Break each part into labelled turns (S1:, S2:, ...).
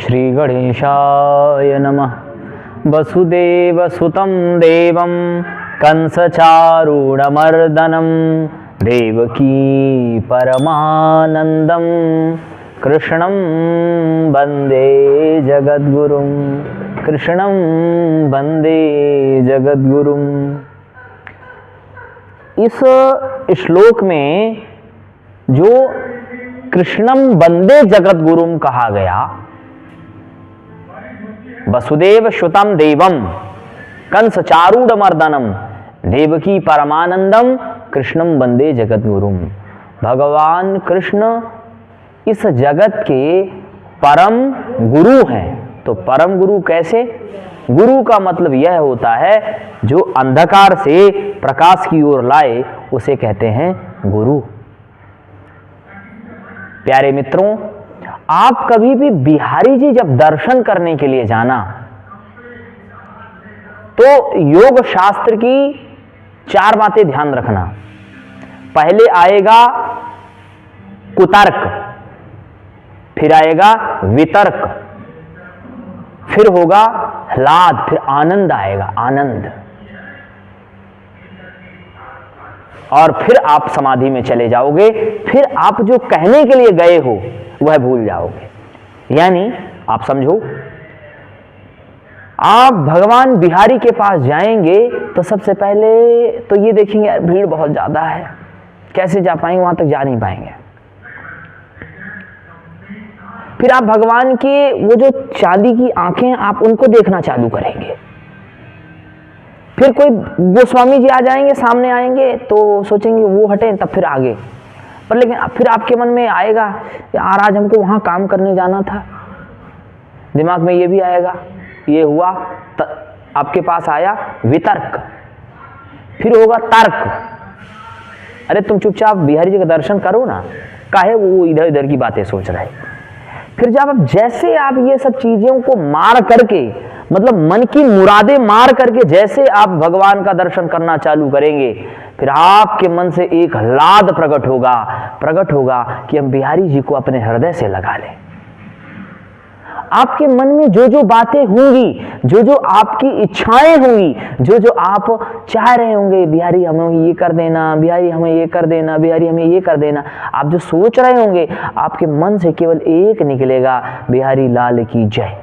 S1: श्री गणेशाय नमः। वसुदेवसुतं देवं कंसचारूढमर्दनं देवकी परमानन्दं कृष्णं वन्दे जगद्गुरुं। कृष्णं वन्दे जगद्गुरुं। इस श्लोक में जो कृष्णं वंदे जगद्गुरुम कहा गया, वसुदेव सुतं देवम कंसचारूढमर्दनम देवकी परमानंदम कृष्णं वंदे जगद्गुरुम। भगवान कृष्ण इस जगत के परम गुरु हैं। तो परम गुरु कैसे? गुरु का मतलब यह होता है जो अंधकार से प्रकाश की ओर लाए, उसे कहते हैं गुरु। प्यारे मित्रों, आप कभी भी बिहारी जी जब दर्शन करने के लिए जाना तो योग शास्त्र की 4 बातें ध्यान रखना। पहले आएगा कुतर्क, फिर आएगा वितर्क, फिर होगा ह्लाद, फिर आनंद आएगा, आनंद, और फिर आप समाधि में चले जाओगे। फिर आप जो कहने के लिए गए हो वह भूल जाओगे। यानी आप समझो, आप भगवान बिहारी के पास जाएंगे तो सबसे पहले तो ये देखेंगे यार भीड़ बहुत ज्यादा है, कैसे जा पाएंगे, वहां तक जा नहीं पाएंगे। फिर आप भगवान के वो जो चांदी की आंखें, आप उनको देखना चालू करेंगे। फिर कोई गोस्वामी जी आ जाएंगे, सामने आएंगे तो सोचेंगे वो हटें, तब फिर आगे। पर लेकिन फिर आपके मन में आएगा यार आज हमको वहां काम करने जाना था, दिमाग में ये भी आएगा, ये हुआ, आपके पास आया वितर्क। फिर होगा तर्क, अरे तुम चुपचाप बिहारी जी का दर्शन करो ना, काहे वो इधर इधर की बातें सोच रहे। फिर जब जैसे आप ये सब चीजों को मार करके, मतलब मन की मुरादें मार करके जैसे आप भगवान का दर्शन करना चालू करेंगे, फिर आपके मन से एक ह्लाद प्रकट होगा कि हम बिहारी जी को अपने हृदय से लगा लें। आपके मन में जो जो बातें होंगी, जो जो आपकी इच्छाएं होंगी, जो जो आप चाह रहे होंगे, बिहारी हमें ये कर देना, बिहारी हमें ये कर देना, बिहारी हमें ये कर देना, आप जो सोच रहे होंगे, आपके मन से केवल एक निकलेगा, बिहारी लाल की जय,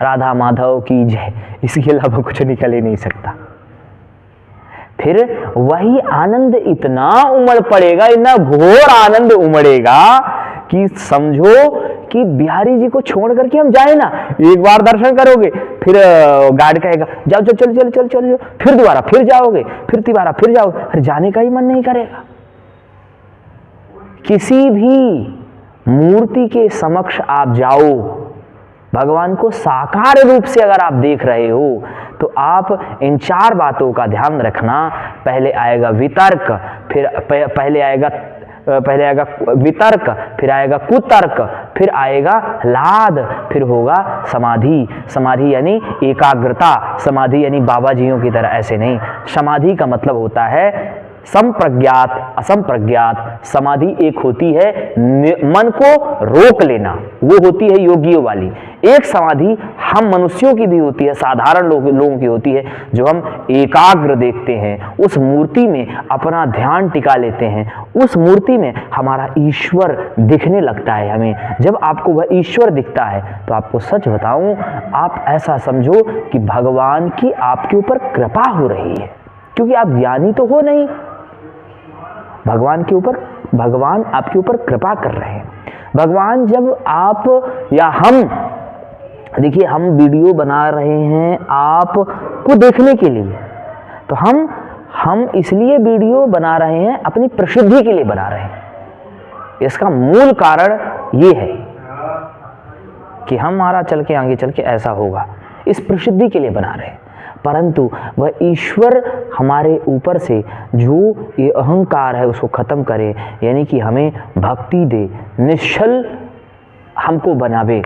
S1: राधा माधव की जय। इसके अलावा कुछ निकल ही नहीं सकता। फिर वही आनंद इतना उमड़ पड़ेगा, इतना घोर आनंद उमड़ेगा कि समझो कि बिहारी जी को छोड़ करके हम जाए ना। एक बार दर्शन करोगे, फिर गार्ड कहेगा जाओ चल चल चल चल चल, फिर दोबारा फिर जाओगे, फिर तिबारा फिर जाओगे, फिर जाने का ही मन नहीं करेगा। किसी भी मूर्ति के समक्ष आप जाओ, भगवान को साकार रूप से अगर आप देख रहे हो, तो आप इन 4 बातों का ध्यान रखना। पहले आएगा वितर्क, फिर पहले आएगा वितर्क, फिर आएगा कुतर्क, फिर आएगा ह्लाद, फिर होगा समाधि। समाधि यानी एकाग्रता, समाधि यानी बाबा जियों की तरह ऐसे नहीं। समाधि का मतलब होता है संप्रज्ञात असंप्रज्ञात। समाधि एक होती है मन को रोक लेना, वो होती है योगियों वाली। एक समाधि हम मनुष्यों की भी होती है, साधारण लोगों की होती है, जो हम एकाग्र देखते हैं, उस मूर्ति में अपना ध्यान टिका लेते हैं, उस मूर्ति में हमारा ईश्वर दिखने लगता है हमें। जब आपको वह ईश्वर दिखता है तो आपको सच बताऊं, आप ऐसा समझो कि भगवान की आपके ऊपर कृपा हो रही है, क्योंकि आप ज्ञानी तो हो नहीं, भगवान आपके ऊपर कृपा कर रहे हैं। भगवान जब आप या हम, देखिए हम वीडियो बना रहे हैं आपको देखने के लिए, तो हम इसलिए वीडियो बना रहे हैं, अपनी प्रसिद्धि के लिए बना रहे हैं। इसका मूल कारण ये है कि हमारा चल के आगे चल के ऐसा होगा, इस प्रसिद्धि के लिए बना रहे हैं। परंतु वह ईश्वर हमारे ऊपर से जो ये अहंकार है उसको खत्म करे, यानी कि हमें भक्ति दे, निश्चल हमको बनावे।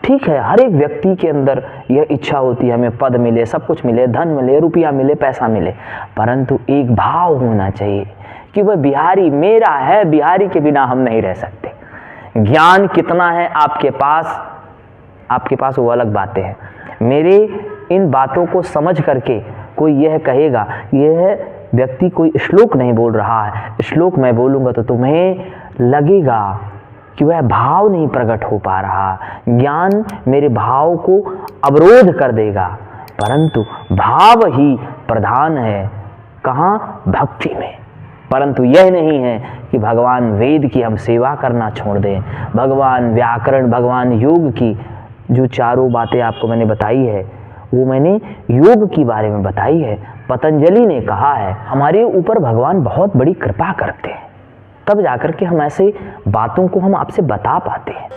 S1: ठीक है, हर एक व्यक्ति के अंदर यह इच्छा होती है हमें पद मिले, सब कुछ मिले, धन मिले, रुपया मिले, पैसा मिले, परंतु एक भाव होना चाहिए कि वह बिहारी मेरा है, बिहारी के बिना हम नहीं रह सकते। ज्ञान कितना है आपके पास, आपके पास वो अलग बातें हैं। मेरे इन बातों को समझ करके कोई यह कहेगा यह व्यक्ति कोई श्लोक नहीं बोल रहा है, श्लोक मैं बोलूँगा तो तुम्हें लगेगा कि वह भाव नहीं प्रकट हो पा रहा, ज्ञान मेरे भाव को अवरोध कर देगा, परंतु भाव ही प्रधान है। कहाँ? भक्ति में। परंतु यह नहीं है कि भगवान वेद की हम सेवा करना छोड़ दें, भगवान व्याकरण, भगवान योग की जो चारों बातें आपको मैंने बताई है वो मैंने योग की बारे में बताई है। पतंजलि ने कहा है हमारे ऊपर भगवान बहुत बड़ी कृपा करते हैं, तब जाकर के हम ऐसे बातों को हम आपसे बता पाते हैं।